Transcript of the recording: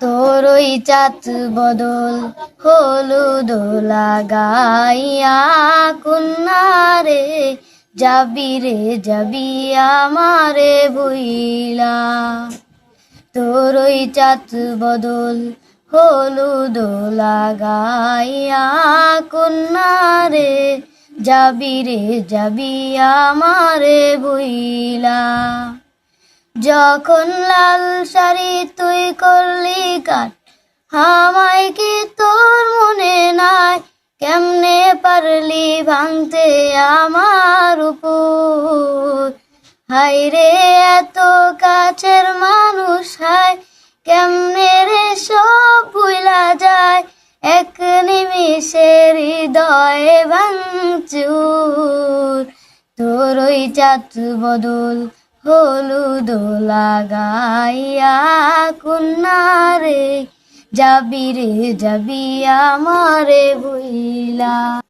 তোর ওই চাঁদ বদল হলুদ লাগাইয়া কন্যারে যাবি রে যাবি আমারে ভুইলা। তোর ওই চাঁদ বদল হলুদ লাগাইয়া কন্যারে যাবি রে যাবি আমারে ভুইলা। যখন লাল শাড়ি তুই করলি কাট আমায় কি তোর মনে নাই? কেমনে পারলি ভাঙতে আমার উপর? হায় রে এত কাছের মানুষ হায় কেমনে রে সব ভুইলা যায়? এক নিমিষের হৃদয়ে ভাঙচুর। তোর ওই চাঁদ বদল হলুদ লাগাইয়া কন্যারে যাবি রে যাবি আমারে ভুইলা।